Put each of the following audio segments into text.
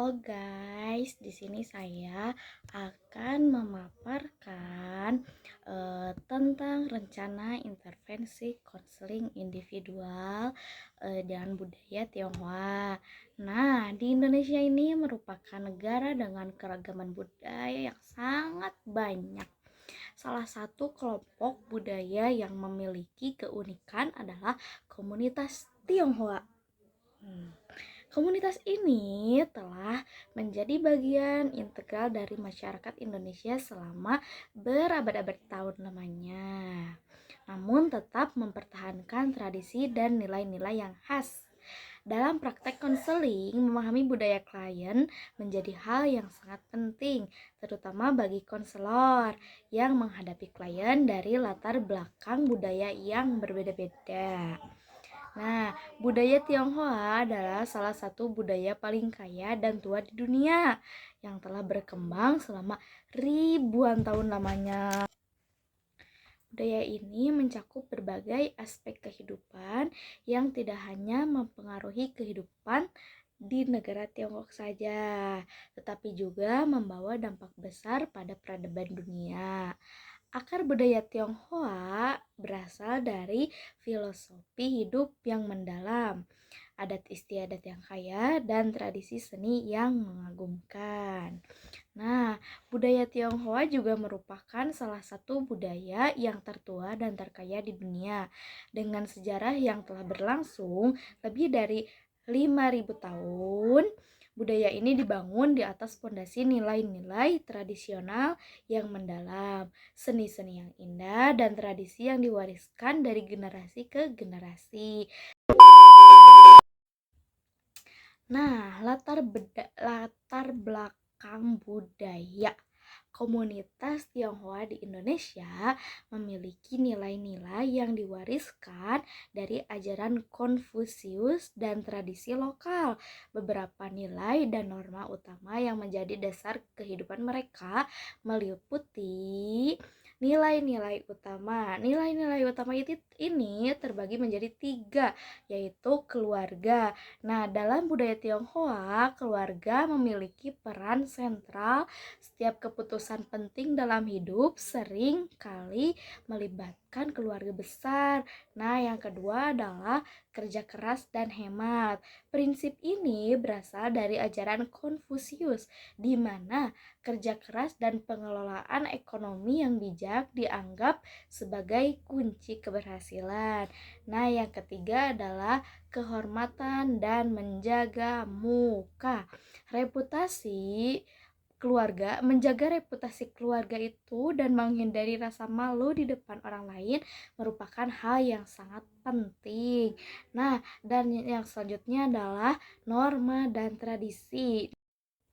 Halo guys, di sini saya akan memaparkan tentang rencana intervensi konseling individual dan budaya Tionghoa. Nah, di Indonesia ini merupakan negara dengan keragaman budaya yang sangat banyak. Salah satu kelompok budaya yang memiliki keunikan adalah komunitas Tionghoa. Komunitas ini telah menjadi bagian integral dari masyarakat Indonesia selama berabad-abad tahun lamanya. Namun tetap mempertahankan tradisi dan nilai-nilai yang khas. Dalam praktek konseling, memahami budaya klien menjadi hal yang sangat penting, terutama bagi konselor yang menghadapi klien dari latar belakang budaya yang berbeda-beda. Nah, budaya Tionghoa adalah salah satu budaya paling kaya dan tua di dunia yang telah berkembang selama ribuan tahun lamanya. Budaya ini mencakup berbagai aspek kehidupan yang tidak hanya mempengaruhi kehidupan di negara Tiongkok saja, tetapi juga membawa dampak besar pada peradaban dunia. Akar budaya Tionghoa berasal dari filosofi hidup yang mendalam, adat istiadat yang kaya, dan tradisi seni yang mengagumkan. Nah, budaya Tionghoa juga merupakan salah satu budaya yang tertua dan terkaya di dunia, dengan sejarah yang telah berlangsung lebih dari 5.000 tahun. Budaya ini dibangun di atas fondasi nilai-nilai tradisional yang mendalam, seni-seni yang indah, dan tradisi yang diwariskan dari generasi ke generasi. Nah, latar belakang budaya komunitas Tionghoa di Indonesia memiliki nilai-nilai yang diwariskan dari ajaran Konfusius dan tradisi lokal. Beberapa nilai dan norma utama yang menjadi dasar kehidupan mereka meliputi nilai-nilai utama. Nilai-nilai utama ini terbagi menjadi 3, yaitu keluarga. Nah, dalam budaya Tionghoa, keluarga memiliki peran sentral. Setiap keputusan penting dalam hidup sering kali melibatkan keluarga besar. Nah, yang kedua adalah kerja keras dan hemat. Prinsip ini berasal dari ajaran Konfusius, di mana kerja keras dan pengelolaan ekonomi yang bijak dianggap sebagai kunci keberhasilan. Nah, yang ketiga adalah kehormatan dan menjaga muka. Menjaga reputasi keluarga itu dan menghindari rasa malu di depan orang lain merupakan hal yang sangat penting. Nah, dan yang selanjutnya adalah norma dan tradisi.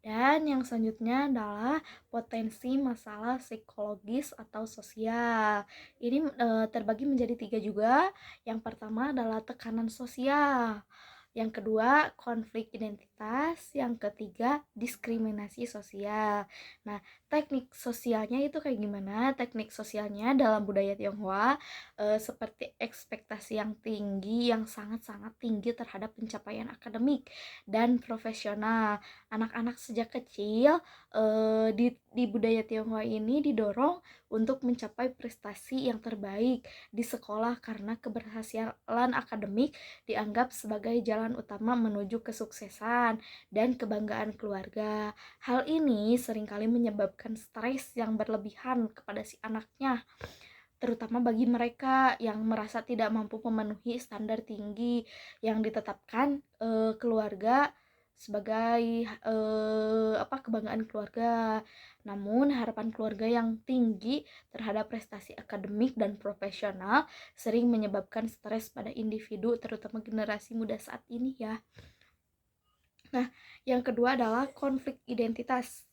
Dan yang selanjutnya adalah potensi masalah psikologis atau sosial. Ini terbagi menjadi 3 juga. Yang pertama adalah tekanan sosial. Yang kedua, konflik identitas. Yang ketiga, diskriminasi sosial. Nah, teknik sosialnya itu kayak gimana? Teknik sosialnya dalam budaya Tionghoa seperti ekspektasi yang tinggi, yang sangat-sangat tinggi terhadap pencapaian akademik dan profesional. Anak-anak sejak kecil di budaya Tionghoa ini didorong untuk mencapai prestasi yang terbaik di sekolah karena keberhasilan akademik dianggap sebagai jalan utama menuju kesuksesan dan kebanggaan keluarga. Hal ini seringkali menyebabkan stres yang berlebihan kepada si anaknya, terutama bagi mereka yang merasa tidak mampu memenuhi standar tinggi yang ditetapkan keluarga sebagai kebanggaan keluarga. Namun harapan keluarga yang tinggi terhadap prestasi akademik dan profesional sering menyebabkan stres pada individu, terutama generasi muda saat ini ya. Nah, yang kedua adalah konflik identitas.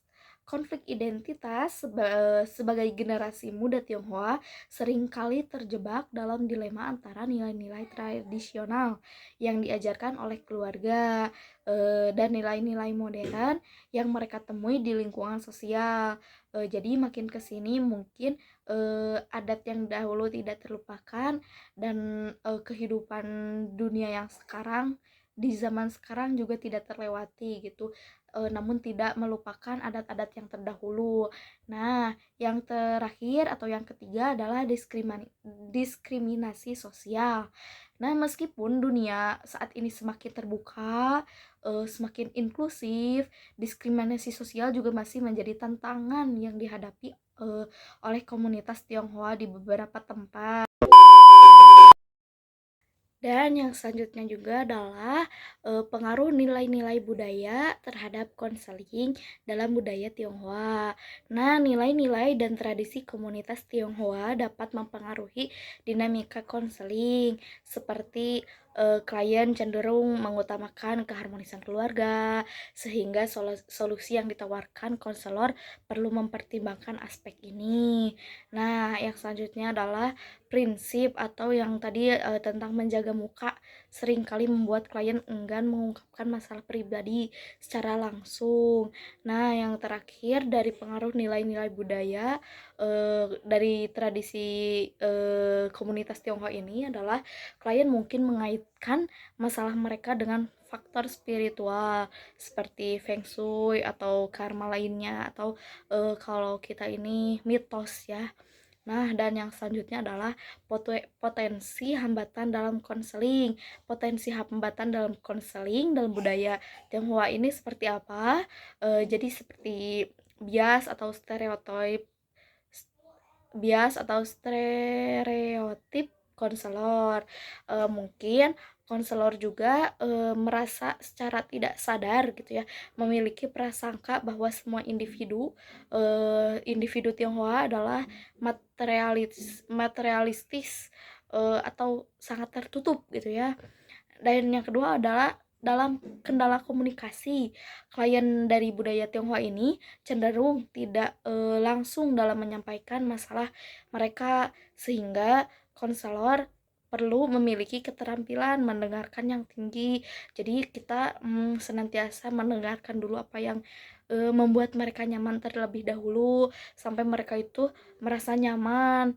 Konflik identitas sebagai generasi muda Tionghoa seringkali terjebak dalam dilema antara nilai-nilai tradisional yang diajarkan oleh keluarga dan nilai-nilai modern yang mereka temui di lingkungan sosial. Jadi makin kesini mungkin adat yang dahulu tidak terlupakan dan kehidupan dunia yang sekarang di zaman sekarang juga tidak terlewati gitu. namun tidak melupakan adat-adat yang terdahulu. Nah, yang terakhir atau yang ketiga adalah diskriminasi sosial. Nah, meskipun dunia saat ini semakin terbuka, semakin inklusif, diskriminasi sosial juga masih menjadi tantangan yang dihadapi oleh komunitas Tionghoa di beberapa tempat. Dan yang selanjutnya juga adalah pengaruh nilai-nilai budaya terhadap konseling dalam budaya Tionghoa. Nah, nilai-nilai dan tradisi komunitas Tionghoa dapat mempengaruhi dinamika konseling, seperti klien cenderung mengutamakan keharmonisan keluarga, sehingga solusi yang ditawarkan konselor perlu mempertimbangkan aspek ini. Nah, yang selanjutnya adalah prinsip atau yang tadi tentang menjaga muka seringkali membuat klien enggan mengungkapkan masalah pribadi secara langsung. Nah, yang terakhir dari pengaruh nilai-nilai budaya dari tradisi komunitas Tionghoa ini adalah klien mungkin mengaitkan masalah mereka dengan faktor spiritual seperti feng shui atau karma lainnya, atau kalau kita ini mitos ya. Nah, dan yang selanjutnya adalah potensi hambatan dalam konseling. Potensi hambatan dalam konseling dalam budaya Tionghoa ini seperti apa? Jadi seperti bias atau stereotip konselor. Mungkin konselor juga merasa secara tidak sadar gitu ya, memiliki prasangka bahwa semua individu Tionghoa adalah materialistis atau sangat tertutup gitu ya. Dan yang kedua adalah dalam kendala komunikasi, klien dari budaya Tionghoa ini cenderung tidak langsung dalam menyampaikan masalah mereka, sehingga konselor perlu memiliki keterampilan mendengarkan yang tinggi. Jadi kita senantiasa mendengarkan dulu apa yang membuat mereka nyaman terlebih dahulu, sampai mereka itu merasa nyaman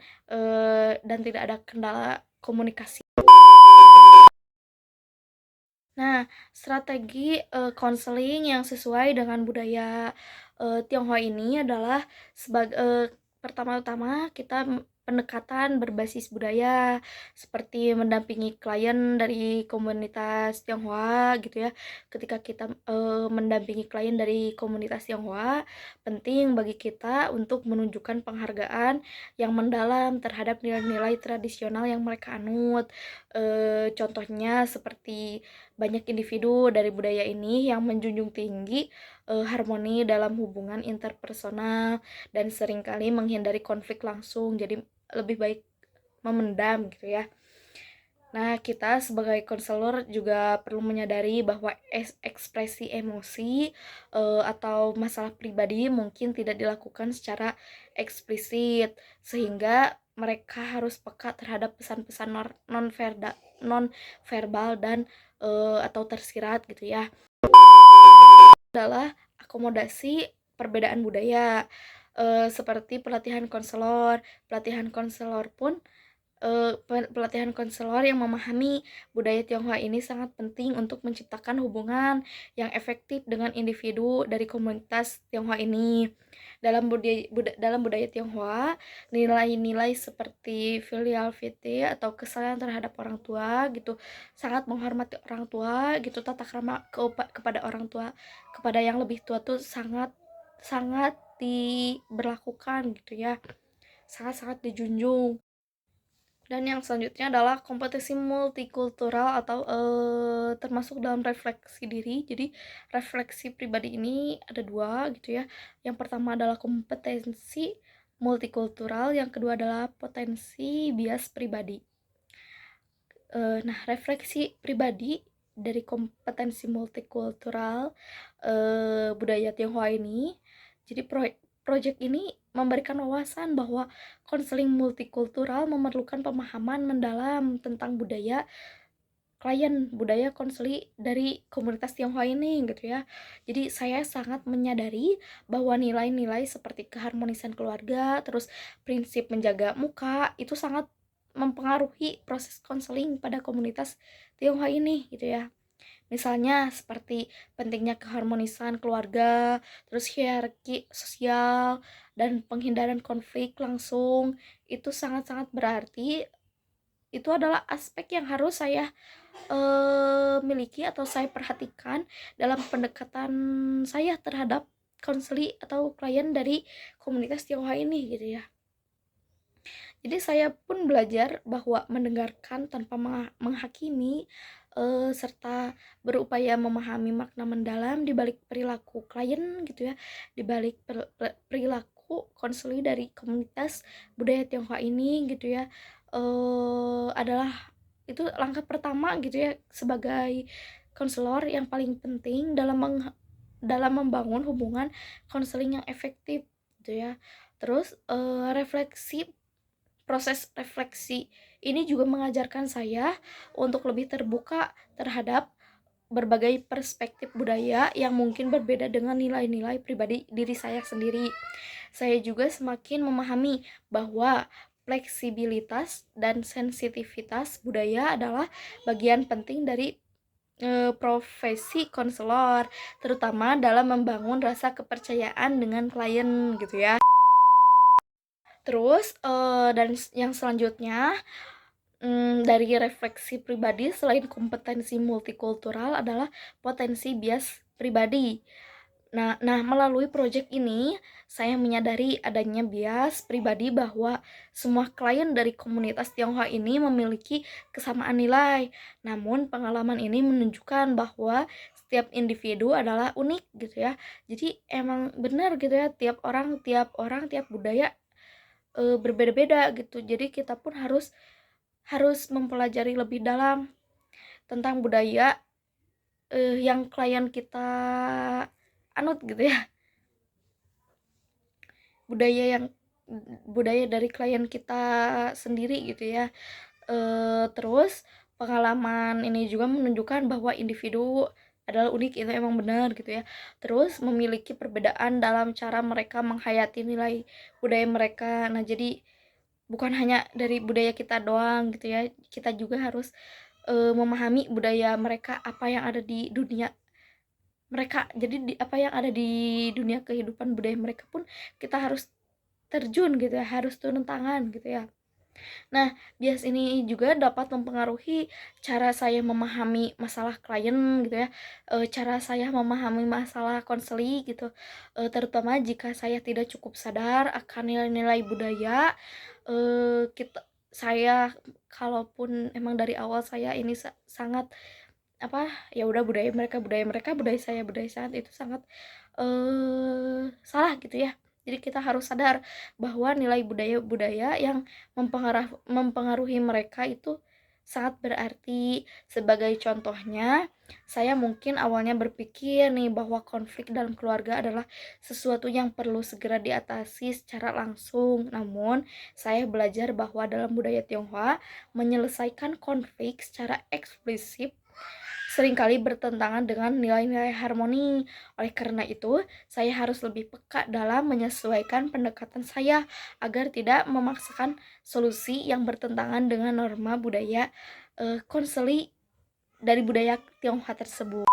dan tidak ada kendala komunikasi. Nah, strategi konseling yang sesuai dengan budaya Tionghoa ini adalah pertama-tama kita pendekatan berbasis budaya, seperti mendampingi klien dari komunitas Tionghoa gitu ya. Ketika kita mendampingi klien dari komunitas Tionghoa, penting bagi kita untuk menunjukkan penghargaan yang mendalam terhadap nilai-nilai tradisional yang mereka anut. Contohnya seperti banyak individu dari budaya ini yang menjunjung tinggi harmoni dalam hubungan interpersonal dan seringkali menghindari konflik langsung. Jadi lebih baik memendam gitu ya. Nah, kita sebagai konselor juga perlu menyadari bahwa ekspresi emosi atau masalah pribadi mungkin tidak dilakukan secara eksplisit, sehingga mereka harus peka terhadap pesan-pesan non-verbal dan atau tersirat gitu ya. Adalah akomodasi perbedaan budaya, seperti pelatihan konselor. Pelatihan konselor yang memahami budaya Tionghoa ini sangat penting untuk menciptakan hubungan yang efektif dengan individu dari komunitas Tionghoa ini. Dalam budaya Tionghoa, nilai-nilai seperti filial piety atau kesalahan terhadap orang tua gitu, sangat menghormati orang tua gitu, tata krama kepada orang tua, kepada yang lebih tua tuh sangat sangat diberlakukan gitu ya, sangat-sangat dijunjung. Dan yang selanjutnya adalah kompetisi multikultural atau termasuk dalam refleksi diri. Jadi refleksi pribadi ini ada dua gitu ya. Yang pertama adalah kompetensi multikultural, yang kedua adalah potensi bias pribadi. Nah, refleksi pribadi dari kompetensi multikultural budaya Tionghoa ini, jadi proyek ini memberikan wawasan bahwa konseling multikultural memerlukan pemahaman mendalam tentang budaya konseli dari komunitas Tionghoa ini gitu ya. Jadi saya sangat menyadari bahwa nilai-nilai seperti keharmonisan keluarga, terus prinsip menjaga muka itu sangat mempengaruhi proses konseling pada komunitas Tionghoa ini gitu ya. Misalnya seperti pentingnya keharmonisan keluarga, terus hierarki sosial, dan penghindaran konflik langsung. Itu sangat-sangat berarti. Itu adalah aspek yang harus saya miliki atau saya perhatikan dalam pendekatan saya terhadap konseli atau klien dari komunitas Tionghoa ini gitu ya. Jadi saya pun belajar bahwa mendengarkan tanpa menghakimi, serta berupaya memahami makna mendalam di balik perilaku klien gitu ya, di balik perilaku konseli dari komunitas budaya Tionghoa ini gitu ya, adalah itu langkah pertama gitu ya sebagai konselor yang paling penting dalam membangun hubungan konseling yang efektif gitu ya. Terus, proses refleksi ini juga mengajarkan saya untuk lebih terbuka terhadap berbagai perspektif budaya yang mungkin berbeda dengan nilai-nilai pribadi diri saya sendiri. Saya juga semakin memahami bahwa fleksibilitas dan sensitivitas budaya adalah bagian penting dari profesi konselor, terutama dalam membangun rasa kepercayaan dengan klien gitu ya. Terus, dan yang selanjutnya, dari refleksi pribadi selain kompetensi multikultural adalah potensi bias pribadi. Nah, melalui proyek ini, saya menyadari adanya bias pribadi bahwa semua klien dari komunitas Tionghoa ini memiliki kesamaan nilai. Namun, pengalaman ini menunjukkan bahwa setiap individu adalah unik gitu ya. Jadi emang benar gitu ya, tiap orang, tiap budaya berbeda-beda gitu. Jadi kita pun harus harus mempelajari lebih dalam tentang budaya yang klien kita anut gitu ya. budaya yang Budaya dari klien kita sendiri gitu ya. Terus pengalaman ini juga menunjukkan bahwa individu adalah unik, itu emang benar gitu ya. Terus memiliki perbedaan dalam cara mereka menghayati nilai budaya mereka. Nah, jadi bukan hanya dari budaya kita doang gitu ya, kita juga harus memahami budaya mereka, apa yang ada di dunia mereka. Jadi apa yang ada di dunia kehidupan budaya mereka pun kita harus terjun gitu ya, harus turun tangan gitu ya. Nah, bias ini juga dapat mempengaruhi cara saya memahami masalah klien gitu ya, cara saya memahami masalah konseli gitu, terutama jika saya tidak cukup sadar akan nilai-nilai budaya, saya kalaupun emang dari awal saya ini sangat apa, ya udah budaya mereka, budaya saya itu sangat salah gitu ya. Jadi kita harus sadar bahwa nilai budaya-budaya yang mempengaruhi mereka itu sangat berarti. Sebagai contohnya, saya mungkin awalnya berpikir nih bahwa konflik dalam keluarga adalah sesuatu yang perlu segera diatasi secara langsung. Namun, saya belajar bahwa dalam budaya Tionghoa, menyelesaikan konflik secara eksplisit seringkali bertentangan dengan nilai-nilai harmoni. Oleh karena itu, saya harus lebih peka dalam menyesuaikan pendekatan saya agar tidak memaksakan solusi yang bertentangan dengan norma budaya konseli dari budaya Tionghoa tersebut.